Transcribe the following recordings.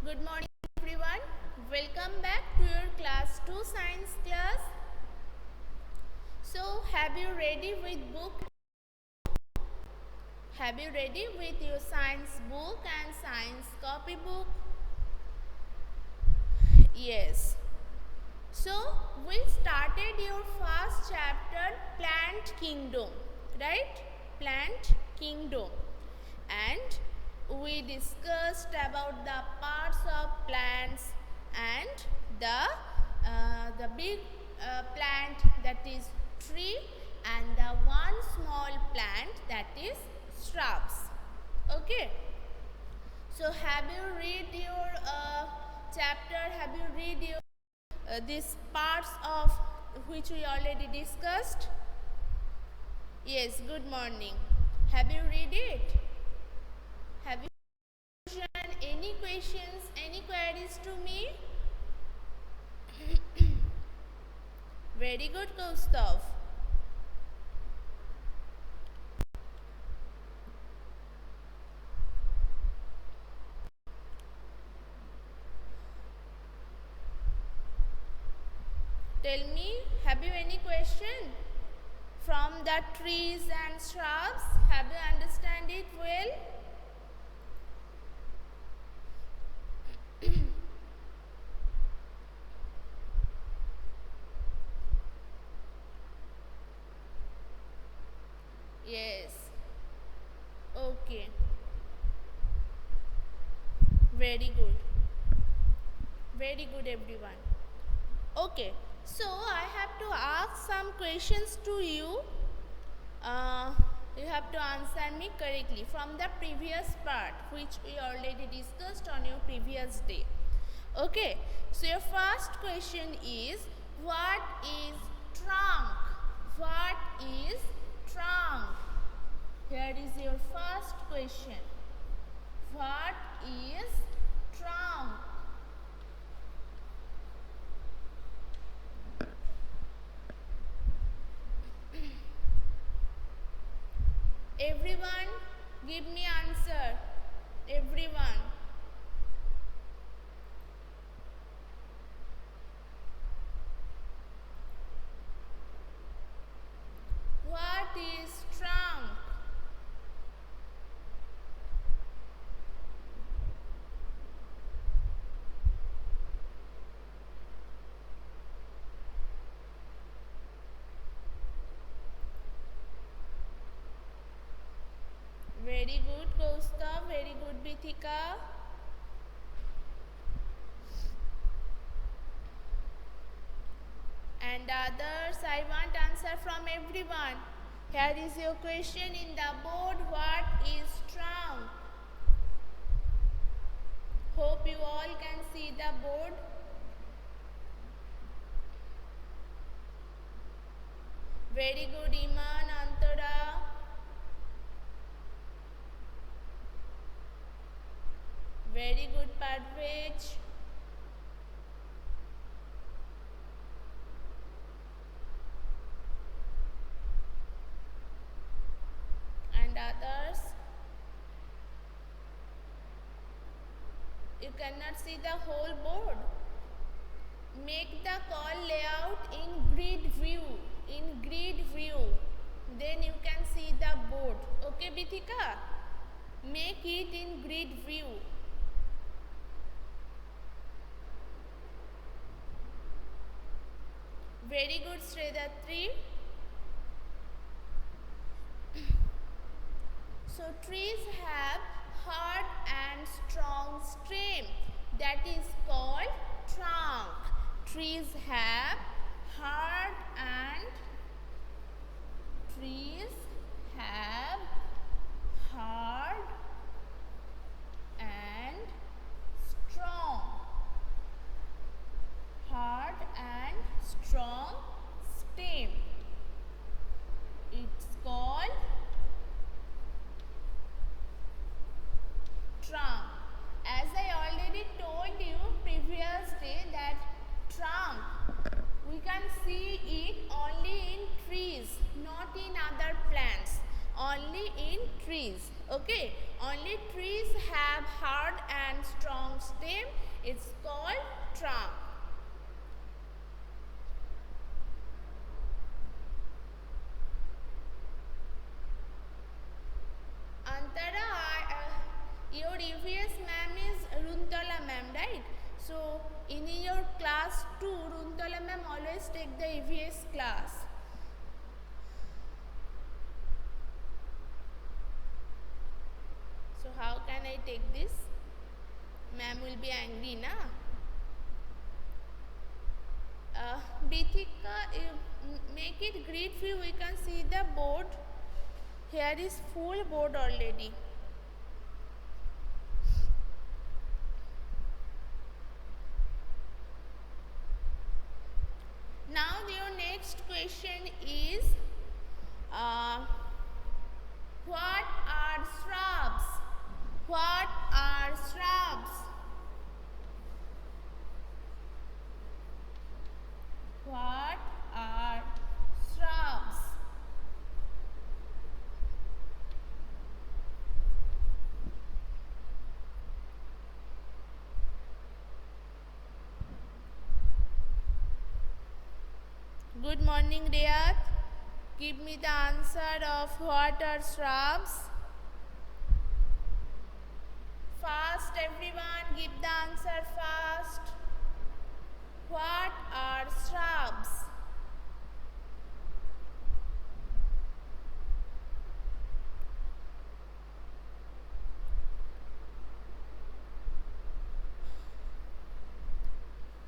Good morning everyone. Welcome back to your class 2 science class. So have you ready with book? Have you ready with your science book and science copybook? Yes. So we started your first chapter, Plant Kingdom, right? Plant Kingdom. And we discussed about the parts of plants and the big plant that is tree and the one small plant that is shrubs. Okay. So have you read your chapter? Have you read your these parts of which we already discussed? Yes, good morning. Have you read it? Have you any questions, any queries to me? Very good, Kaustav. Tell me, have you any question from the trees and shrubs? Have you understand it well? Yes. Okay. Very good. Very good, everyone. Okay. So I have to ask some questions to you. You have to answer me correctly from the previous part which we already discussed on your previous day. Okay. So your first question is, what is trunk? What is trunk? Here is your first question. What is trunk? Everyone, give me answer. Everyone. What is trunk? Very good, Kaustav. Very good, Bithika. And others, I want answer from everyone. Here is your question in the board. What is trunk? Hope you all can see the board. Very good, Iman, Antara. Very good, Padvej. And others. You cannot see the whole board. Make the call layout in grid view. In grid view. Then you can see the board. Okay, Bithika? Make it in grid view. Very good, Sredatri. So trees have hard and strong stem that is called trunk. Trees have hard and trees have hard and strong. Hard and strong stem. It's called trunk. As I already told you previous day that trunk we can see it only in trees, not in other plants, only in trees. Okay, only trees have hard and strong stem It's called trunk. Antara, your EVS ma'am is Runtala ma'am, right? So in your class 2, Runtala ma'am always take the EVS class. So how can I take this? Ma'am will be angry, na? Bithika, make it grid view. We can see the board. Here is full board already. Now your next question is, what are shrubs? What are shrubs? What are shrubs? Good morning, Riyad. Give me the answer of what are shrubs. Fast, everyone, give the answer fast. What are shrubs?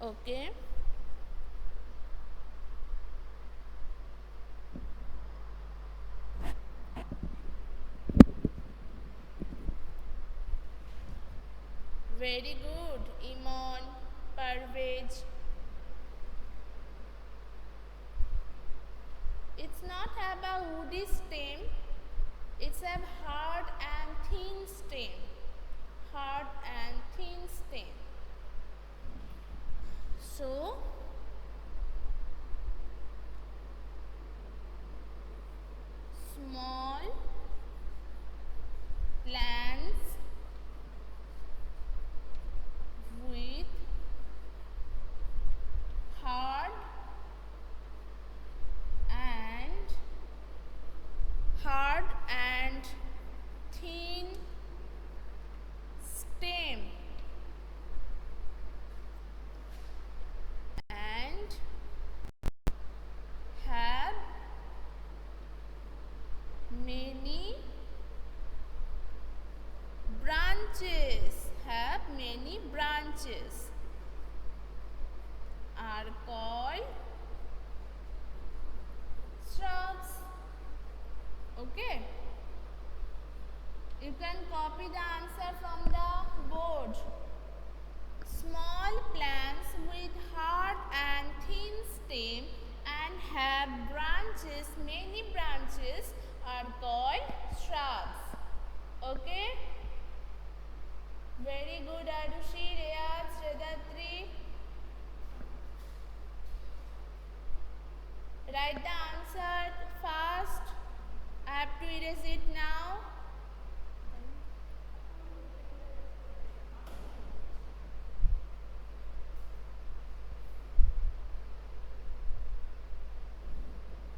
Okay. Very good, Iman, Parvez. It's not have a woody stem, it's a hard and thin stem. Hard and thin stem. So, small plants with hard and thin stem and have many branches are called shrubs. Okay, you can copy the answer from the board. Small plants with hard and thin stem and have branches, many branches, are called shrubs. Okay, very good, Arushi, Riyaz, Shredatri. Write the answer fast. I have to erase it now.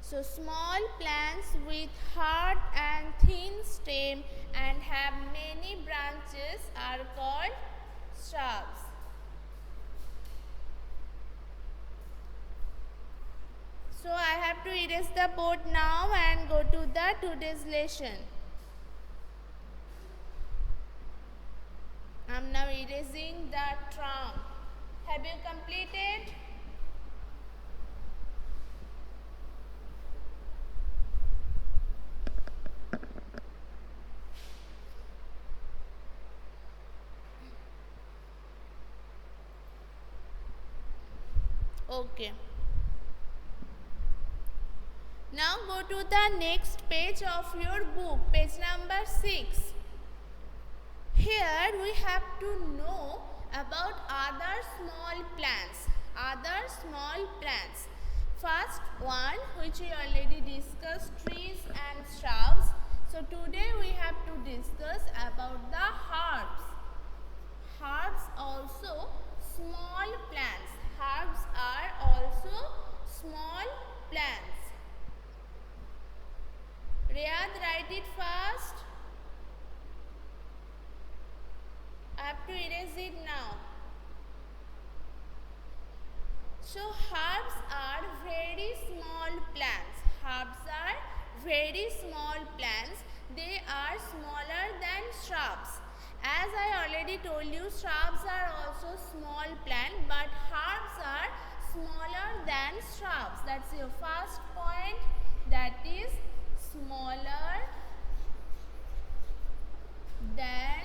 So small plants with hard and thin stem and have many branches are called shrubs. So I have to erase the board now and go to the today's lesson. I am now erasing the trunk. Have you completed? Okay. Now go to the next page of your book, page number 6. Here we have to know about other small plants. First one, which we already discussed, trees and shrubs. So today we have to discuss about the herbs. Herbs also have to erase it now. So herbs are very small plants. Herbs are very small plants. They are smaller than shrubs. As I already told you, shrubs are also small plant, but herbs are smaller than shrubs. That's your first point. That is smaller than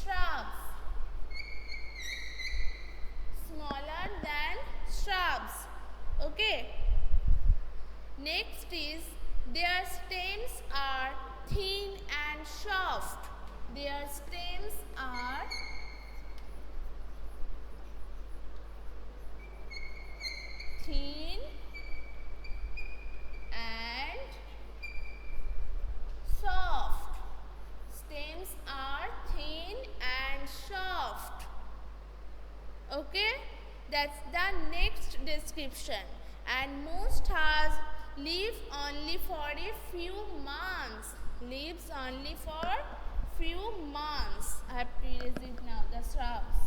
shrubs. Smaller than shrubs. Okay. Next is their stems are thin and soft. Their stems are thin and soft. Stems are thin and soft. Okay, that's the next description. And most herbs live only for a few months. Lives only for few months. I have to erase it now. The shrubs.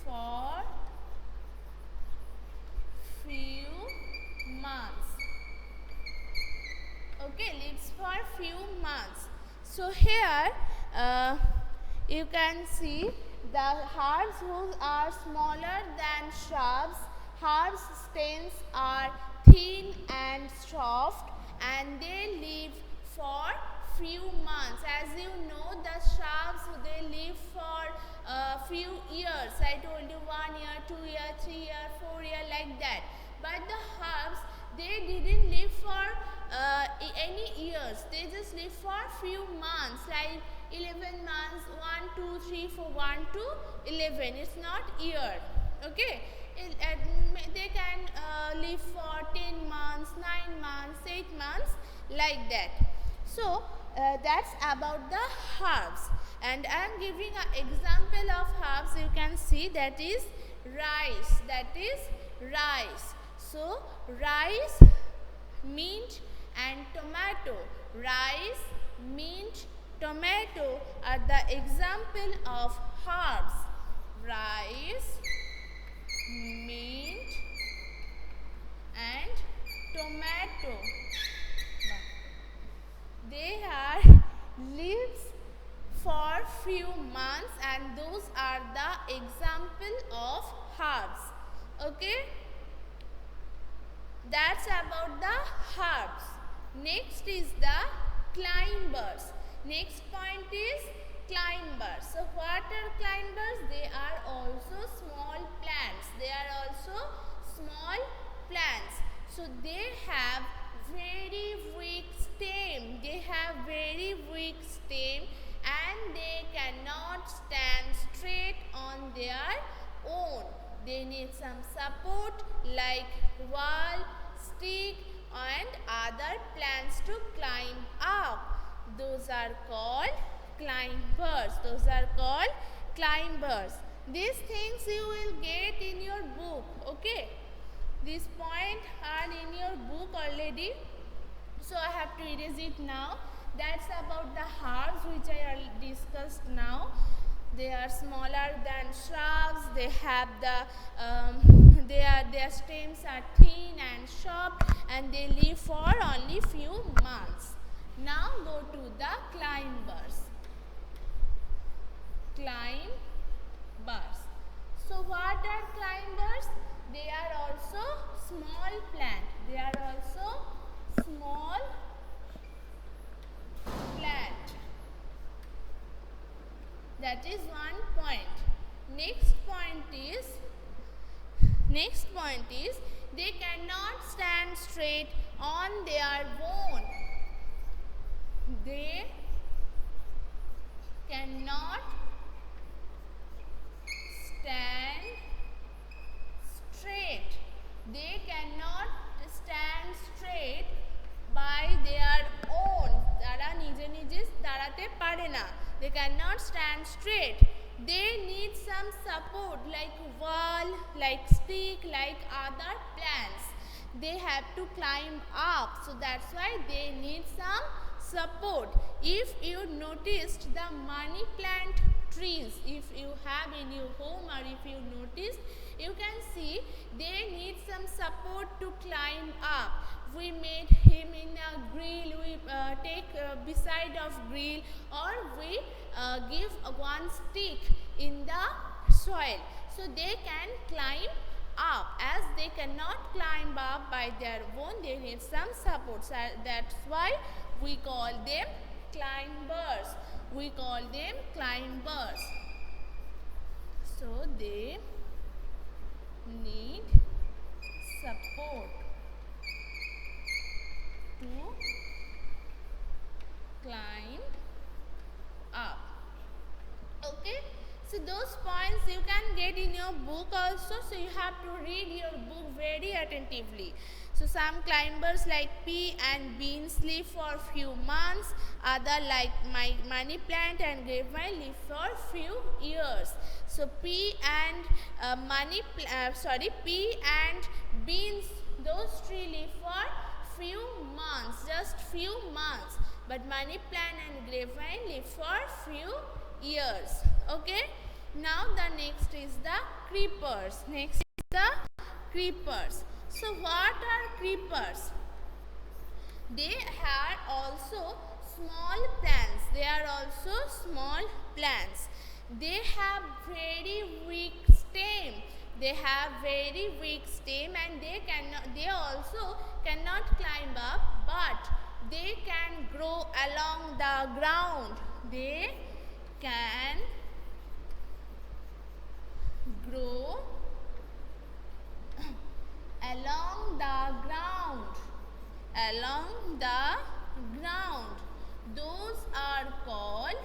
For few months. Okay, lives for few months. So here you can see the herbs who are smaller than shrubs. Herbs stems are thin and soft, and they live for few months. As you know, the shrubs, they live for few years. I told you 1 year, 2 year, 3 year, 4 year, like that. But the herbs, they didn't live for any years. They just live for few months, like 11 months, 1, 2, 3, 4, 1 to 11. It's not year. Okay. They can live for 10 months, 9 months, 8 months, like that. So that's about the herbs. And I am giving an example of herbs. You can see that is rice. That is rice. So rice, mint and tomato. Rice, mint, tomato are the example of herbs. Rice, mint and tomato. They are leaves for few months, and those are the example of herbs. Okay, that's about the herbs. Next is the climbers. Next point is climbers. So what are climbers? They are also small plants. They are also small plants. So they have very weak stem. They have very weak stem, and they cannot stand straight on their own. They need some support like wall, stick and other plants to climb up. Those are called climbers. Those are called climbers. These things you will get in your book. Okay. These points are in your book already. So I have to erase it now. That's about the herbs which I discussed now. They are smaller than shrubs. They have their stems are thin and sharp, and they live for only few months. Now go to the climbers. Climbers. So what are climbers? They are also small plant. They are also small plant. That is one point. Next point is they cannot stand straight on their own. They cannot stand straight. They cannot stand straight by their own. তারা নিজে নিজে দাঁড়াতে পারে না. They cannot stand straight. They need some support like wall, like stick, like other plants. they have to climb up. So that's why they need some support. If you noticed the money plant trees, if you have in your home or if you noticed, you can see they need some support to climb up. We made him in a grill, we take beside of grill, or we give one stick in the soil, so they can climb up. As they cannot climb up by their own, they need some support. So that's why we call them climbers. We call them climbers. So they need support to climb up. Okay, so those points you can get in your book also, so you have to read your book very attentively. So some climbers like pea and beans live for few months, other like money plant and grapevine live for few years. So pea and pea and beans, those three live for few months, just few months, but money plant and grapevine live for few years. Okay, now the next is the creepers. Next is the creepers. So what are creepers? They are also small plants. They are also small plants. They have very weak stem. They have very weak stem, and they also cannot climb up, but they can grow along the ground. They can grow along the ground. Along the ground. Those are called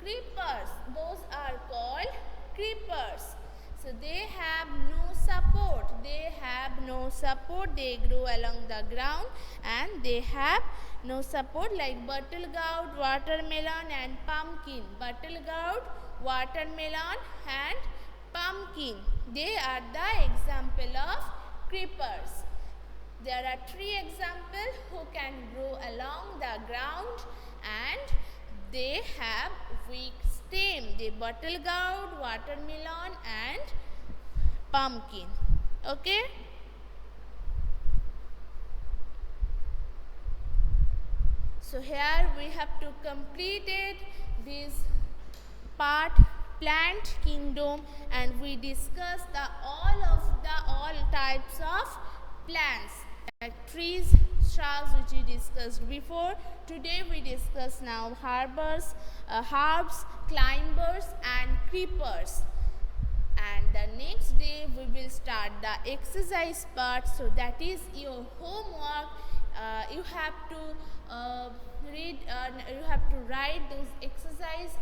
creepers. Those are called creepers. So they have no support. They have no support. They grow along the ground and they have no support, like battlegourd, watermelon and pumpkin. Battlegourd, watermelon and pumpkin. They are the example of creepers. There are three examples who can grow along the ground and they have weak stem. They battlegourd, watermelon and pumpkin. Okay? So here we have to completed this part, plant kingdom, and we discussed all types of plants, like trees, shrubs, which we discussed before. Today we discuss now herbs, climbers and creepers. And the next day we will start the exercise part. So that is your homework. You have to read. You have to write those exercise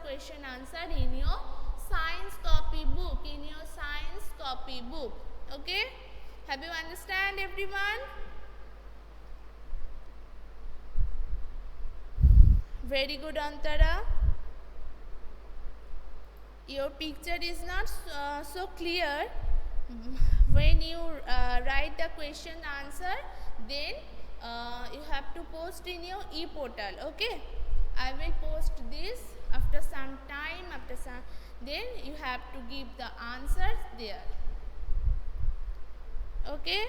question answer in your science copy book. In your science copy book. Okay. Have you understand, everyone? Very good, Antara. Your picture is not so clear. When you write the question answer, then you have to post in your e-portal. Okay, I will post this after some time. Then you have to give the answers there. Okay.